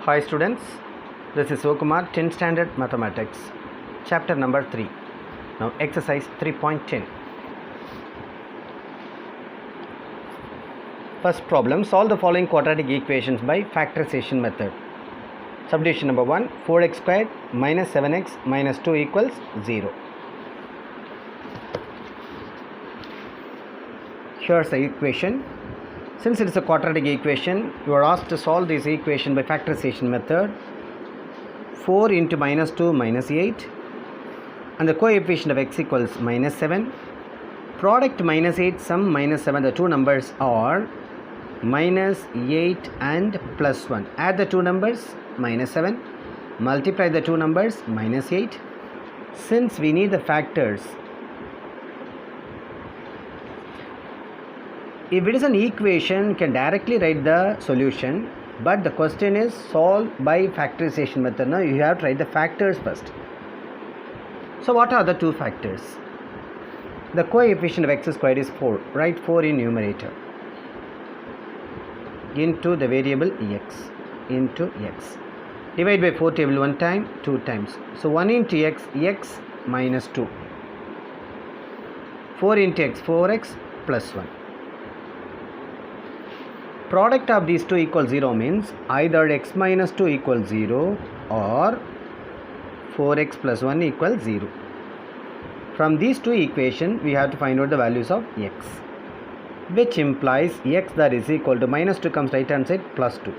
Hi students, this is Sivakumar, 10th standard mathematics, chapter number 3. Now exercise 3.10. First problem, solve the following quadratic equations by factorization method. Subdivision number 1, 4x squared minus 7x minus 2 equals 0. Here's the equation. Since it is a quadratic equation, you are asked to solve this equation by factorization method. 4 into minus 2 minus 8, and the coefficient of x equals minus 7. Product minus 8, sum minus 7, the two numbers are minus 8 and plus 1. Add the two numbers, minus 7. Multiply the two numbers, minus 8. Since we need the factors, if it is an equation, you can directly write the solution, but the question is solved by factorization method. Now you have to write the factors first. So what are the two factors? The coefficient of x squared is 4. Write 4 in numerator into the variable x into x. Divide by 4 table 1 time, 2 times. So 1 into x, x minus 2. 4 into x, 4x plus 1. Product of these two equals 0 means either x minus 2 equals 0 or 4x plus 1 equals 0. From these two equations, we have to find out the values of x, which implies x that is equal to minus 2 comes right hand side plus 2.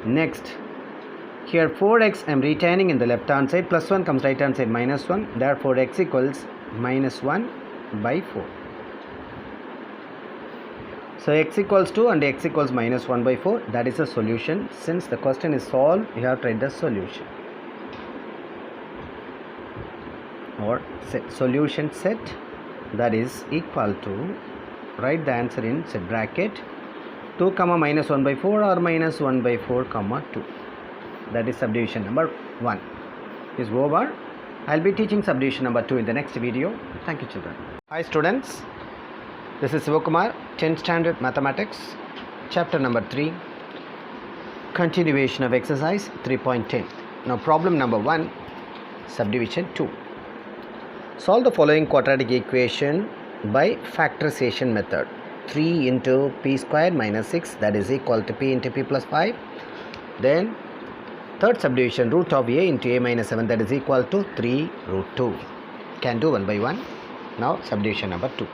Next, here 4x I am retaining in the left hand side, plus 1 comes right hand side minus 1, therefore x equals minus 1 by 4. So x equals 2 and x equals minus 1 by 4. That is the solution. Since the question is solved, you have to write the solution. Or set solution set, that is equal to, write the answer in set bracket 2 comma minus 1 by 4 or minus 1 by 4 comma 2. That is subdivision number 1 is over. I will be teaching subdivision number 2 in the next video. Thank you children. Hi students. This is Sivakumar, 10th standard mathematics, chapter number 3, continuation of exercise 3.10. Now problem number 1, subdivision 2. Solve the following quadratic equation by factorization method. 3 into p squared minus 6, that is equal to p into p plus 5. Then third subdivision, root of a into a minus 7, that is equal to 3 root 2. Can do one by one. Now subdivision number 2.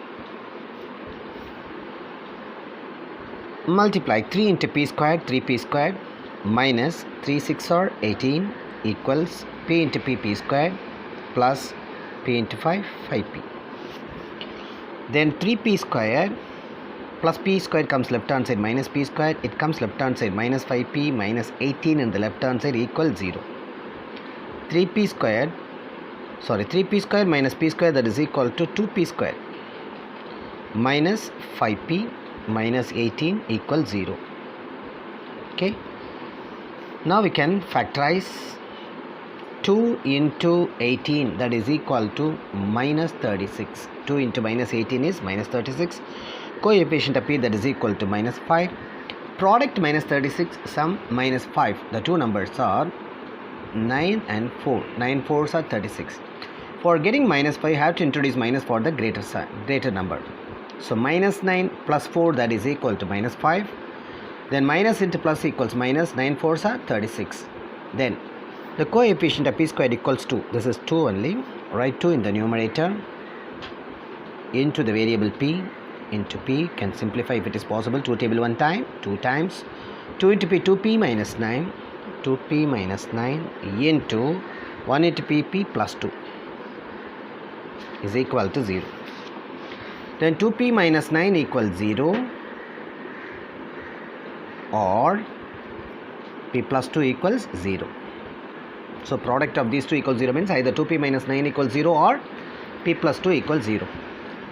Multiply 3 into p squared, 3p squared minus 3 6 or 18 equals p into p squared plus p into 5, 5p. Then 3p squared plus p squared comes left hand side minus p squared. It comes left hand side minus 5p minus 18 in the left hand side equals 0. 3p squared minus p squared, that is equal to 2p squared minus 5p minus 18 equals 0. Okay. Now we can factorize 2 into 18, that is equal to minus 36. 2 into minus 18 is minus 36. Coefficient of p, that is equal to minus 5. Product minus 36, sum minus 5. The two numbers are 9 and 4. 9 4s are 36. For getting minus 5, have to introduce minus for the greater number. So minus 9 plus 4, that is equal to minus 5. Then minus into plus equals minus, 9 4s are 36. Then the coefficient of p squared equals 2. This is 2 only. Write 2 in the numerator into the variable p into p. Can simplify if it is possible. 2 table 1 time, 2 times. 2 into p, 2p minus 9. 2p minus 9 into 1 into p plus 2 is equal to 0. Then 2p minus 9 equals 0 or p plus 2 equals 0. So product of these two equals 0 means either 2p minus 9 equals 0 or p plus 2 equals 0.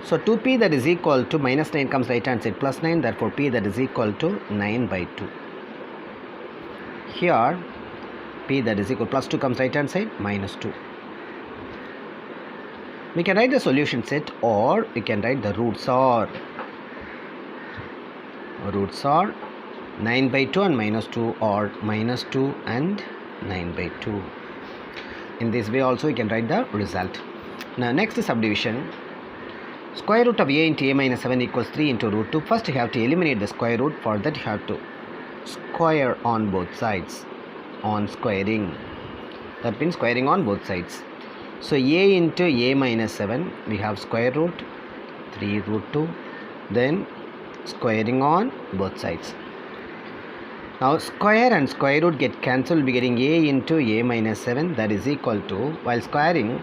So 2p that is equal to minus 9 comes right hand side plus 9, therefore p that is equal to 9 by 2. Here p that is equal plus 2 comes right hand side minus 2. We can write the solution set or we can write the roots are 9 by 2 and minus 2, or minus 2 and 9 by 2. In this way also you can write the result. Now next subdivision. Square root of a into a minus 7 equals 3 into root 2. First you have to eliminate the square root. For that you have to square on both sides. On squaring. That means squaring on both sides. So a into a minus 7, we have square root 3 root 2. Then squaring on both sides. Now square and square root get cancelled. We are getting a into a minus 7, that is equal to, while squaring,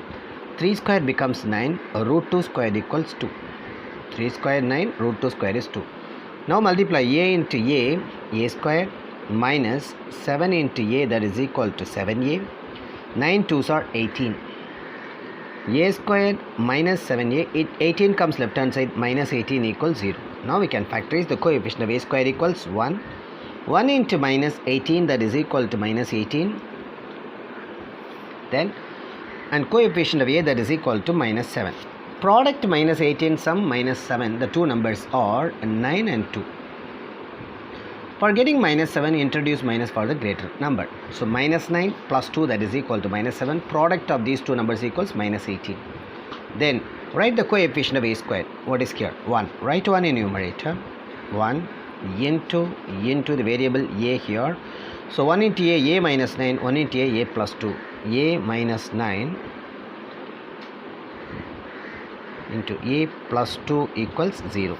3 square becomes 9, root 2 square equals 2. 3 square 9, root 2 square is 2. Now multiply a into a square minus 7 into a, that is equal to 7a. 9 2s are 18. A square minus 7a, 18 comes left hand side, minus 18 equals 0. Now we can factorize the coefficient of a square equals 1. 1 into minus 18, that is equal to minus 18. Then, and coefficient of a, that is equal to minus 7. Product minus 18 sum minus 7, the two numbers are 9 and 2. For getting minus 7, introduce minus for the greater number. So minus 9 plus 2, that is equal to minus 7. Product of these two numbers equals minus 18. Then write the coefficient of a square. What is here? 1. Write 1 in numerator. 1 into the variable a here. So 1 into a minus 9, 1 into a plus 2. A minus 9 into a plus 2 equals 0.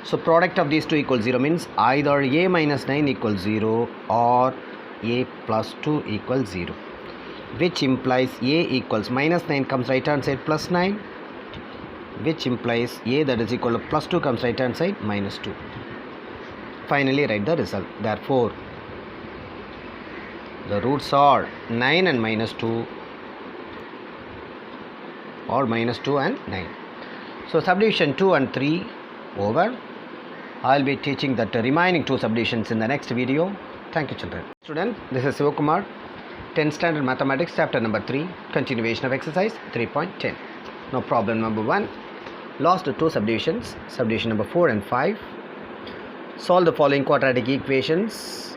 So product of these two equals 0, means either a minus 9 equals 0 or a plus 2 equals 0, which implies a equals minus 9 comes right hand side plus 9, which implies a, that is equal to plus 2 comes right hand side minus 2. Finally write the result. Therefore the roots are 9 and minus 2, or minus 2 and 9. So subdivision 2 and 3 over. I will be teaching the remaining two subdivisions in the next video. Thank you, children. Student, this is Sivakumar, 10th standard mathematics, chapter number 3, continuation of exercise 3.10. Now problem number 1, last two subdivisions, subdivision number 4 and 5. Solve the following quadratic equations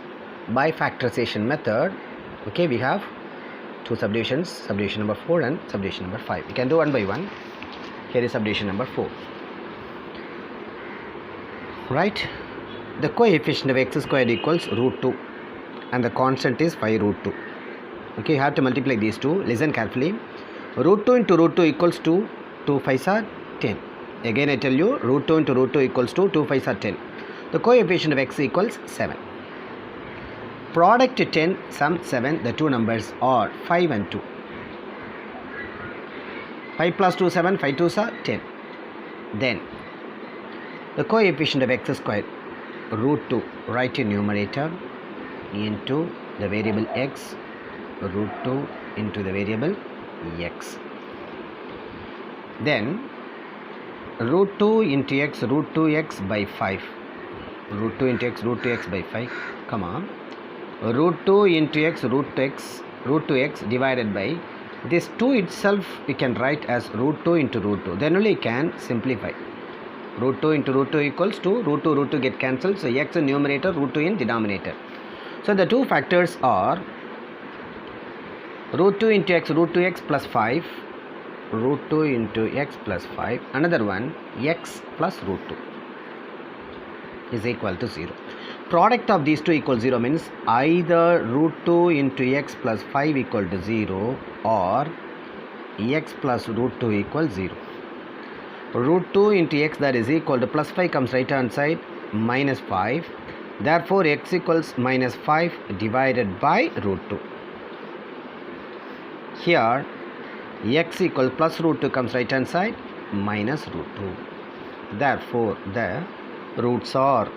by factorization method. Okay, we have two subdivisions, subdivision number 4 and subdivision number 5. We can do one by one. Here is subdivision number 4. Right, the coefficient of x squared equals root 2 and the constant is 5 root 2. Okay, you have to multiply these two. Listen carefully. Root 2 into root 2 equals to 2 5s are 10. Again I tell you, root 2 into root 2 equals to 2 5s are 10. The coefficient of x equals 7. Product 10 sum 7, the two numbers are 5 and 2. 5 plus 2 7, 5 2s are 10. Then the coefficient of x squared, root 2, write in numerator, into the variable x, root 2 into the variable x. Then root 2 into x, root 2x by 5. Root 2 into x, root 2x by 5. Come on. Root 2 into x, root 2x divided by this 2 itself we can write as root 2 into root 2. Then only you can simplify. Root 2 into root 2 equals to root 2 get cancelled. So x in numerator, root 2 in denominator. So the two factors are root 2 into x, root 2x plus 5. Root 2 into x plus 5. Another one, x plus root 2 is equal to 0. Product of these two equals 0, means either root 2 into x plus 5 equal to 0 or x plus root 2 equals 0. Root 2 into x, that is equal to plus 5 comes right hand side minus 5. Therefore x equals minus 5 divided by root 2. Here x equals plus root 2 comes right hand side minus root 2. Therefore the roots are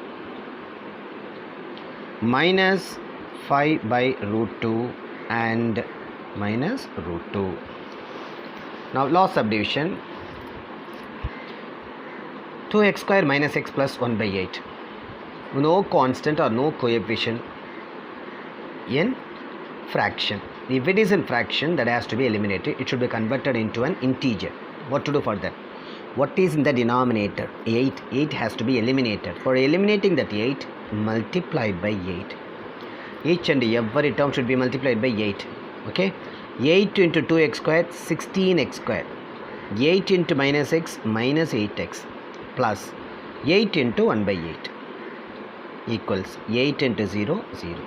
minus 5 by root 2 and minus root 2. Now last subdivision, 2x square minus x plus 1 by 8. No constant or no coefficient in fraction. If it is in fraction, that has to be eliminated. It should be converted into an integer. What to do for that? What is in the denominator? 8. 8 has to be eliminated. For eliminating that 8, multiplied by 8. Each and every term should be multiplied by 8. Okay? 8 into 2x squared, 16x squared. 8 into minus x, minus 8x. Plus 8 into 1 by 8. Equals 8 into 0, 0.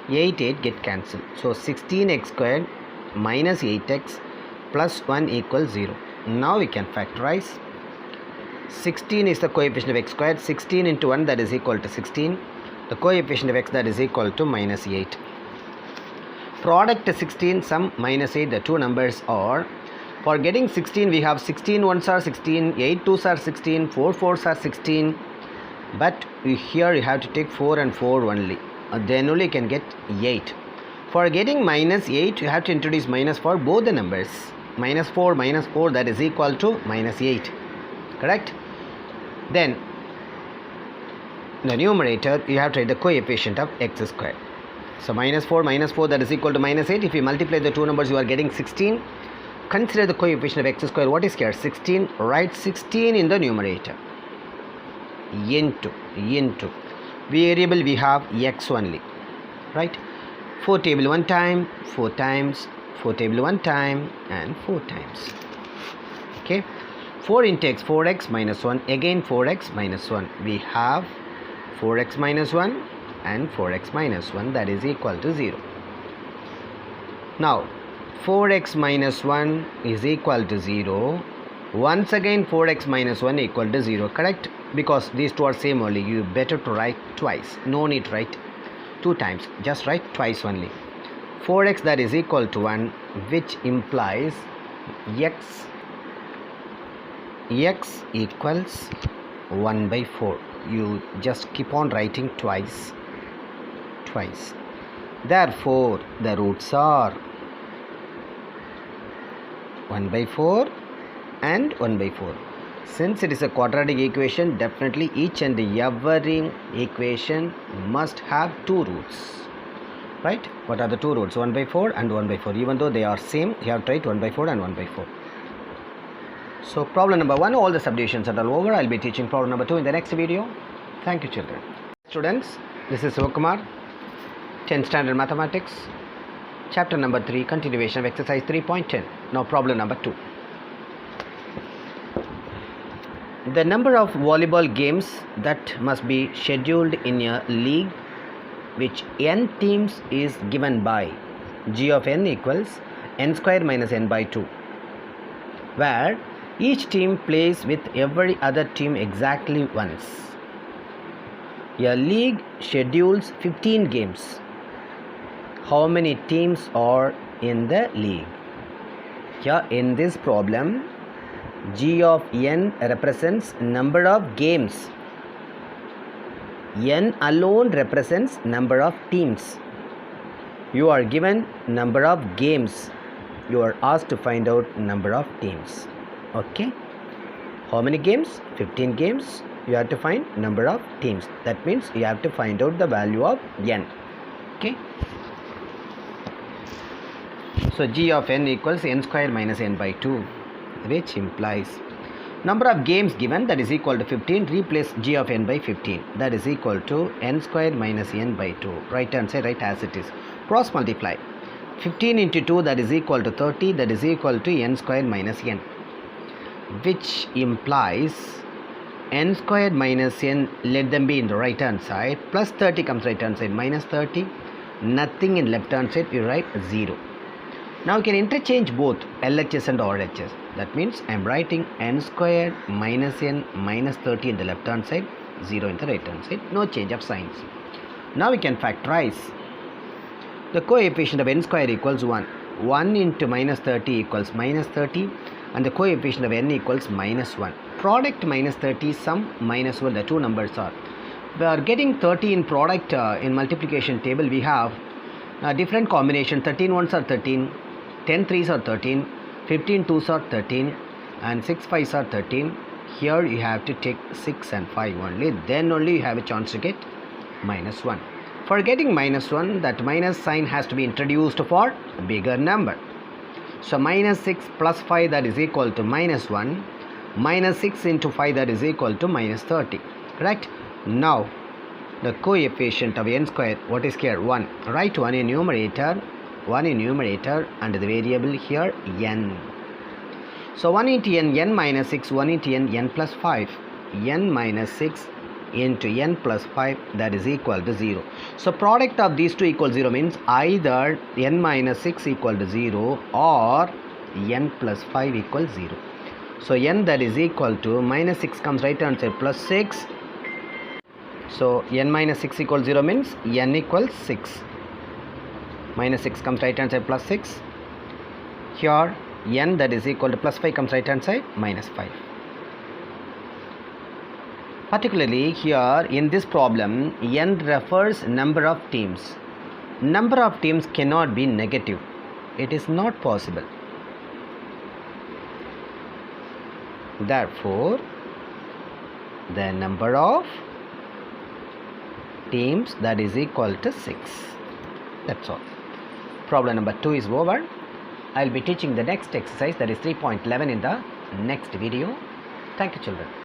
8, 8 get cancelled. So 16x squared minus 8x plus 1 equals 0. Now we can factorize. 16 is the coefficient of x squared. 16 into 1, that is equal to 16. The coefficient of x, that is equal to minus 8. Product 16, sum minus 8, the two numbers are, for getting 16 we have 16 ones are 16, 8 twos are 16, 4 fours are 16, but here you have to take 4 and 4 only, then only you can get 8. For getting minus 8 you have to introduce minus for both the numbers. Minus 4, that is equal to minus 8, correct? Then in the numerator you have to write the coefficient of x squared. So minus 4, that is equal to minus 8. If you multiply the two numbers you are getting 16. Consider the coefficient of x squared. What is here? 16. Write 16 in the numerator. Into variable we have x only, right? 4 table 1 time, 4 times, 4 table 1 time, and 4 times. Okay, 4 into x, 4x minus 1, again 4x minus 1. We have 4x minus 1 and 4x minus 1, that is equal to 0. Now 4x minus 1 is equal to 0. Once again 4x minus 1 equal to 0, correct? Because these two are same only, you better to write twice. No need write 2 times, just write twice only. 4x, that is equal to 1, which implies x equals 1 by 4. You just keep on writing twice. Therefore the roots are 1 by 4 and 1 by 4. Since it is a quadratic equation, definitely each and every equation must have 2 roots, right? What are the 2 roots? 1 by 4 and 1 by 4. Even though they are same, you have to write 1 by 4 and 1 by 4. So problem number 1, all the subdivisions are all over. I will be teaching problem number 2 in the next video. Thank you, children. Students, this is Sivakumar, 10th standard mathematics, chapter number 3, continuation of exercise 3.10. Now problem number 2. The number of volleyball games that must be scheduled in a league which n teams is given by g of n equals n square minus n by 2, where each team plays with every other team exactly once. A league schedules 15 games. How many teams are in the league? Here in this problem, g of n represents number of games. N alone represents number of teams. You are given number of games. You are asked to find out number of teams. Okay. How many games? 15 games. You have to find number of teams. That means you have to find out the value of n. Okay. So g of n equals n square minus n by 2, which implies number of games given, that is equal to 15. Replace g of n by 15, that is equal to n square minus n by 2. Right hand side, write as it is. Cross multiply. 15 into 2, that is equal to 30, that is equal to n square minus n, which implies n square minus n, let them be in the right hand side, plus 30 comes right hand side, minus 30, nothing in left hand side, you write 0. Now you can interchange both LHS and RHS. That means I am writing n square minus n minus 30 in the left hand side, 0 in the right hand side. No change of signs. Now we can factorize. The coefficient of n square equals 1. 1 into minus 30 equals minus 30, and the coefficient of n equals minus 1. Product minus 30, sum minus 1, the two numbers are. We are getting 30 in product in multiplication table. We have different combination. 13 ones are 13, 10 threes are 13, 15 twos are 13, and 6 fives are 13. Here you have to take 6 and 5 only, then only you have a chance to get minus 1. For getting minus 1, that minus sign has to be introduced for bigger number. So minus 6 plus 5, that is equal to minus 1. minus 6 into 5, that is equal to minus 30. Correct? Now the coefficient of n square, what is here? 1. Write 1 in numerator and the variable here n. So 1 into n minus 6, 1 into n plus 5, n minus 6 into n plus 5, that is equal to 0. So product of these two equals 0 means either n minus 6 equal to 0 or n plus 5 equals 0. So n, that is equal to minus 6 comes right hand side plus 6. So n minus 6 equals 0 means n equals 6. Minus 6 comes right hand side plus 6. Here n, that is equal to plus 5 comes right hand side minus 5. Particularly here in this problem, n refers number of teams. Number of teams cannot be negative. It is not possible. Therefore, the number of teams, that is equal to 6. That's all. Problem number 2 is over. I will be teaching the next exercise, that is 3.11, in the next video. Thank you, children.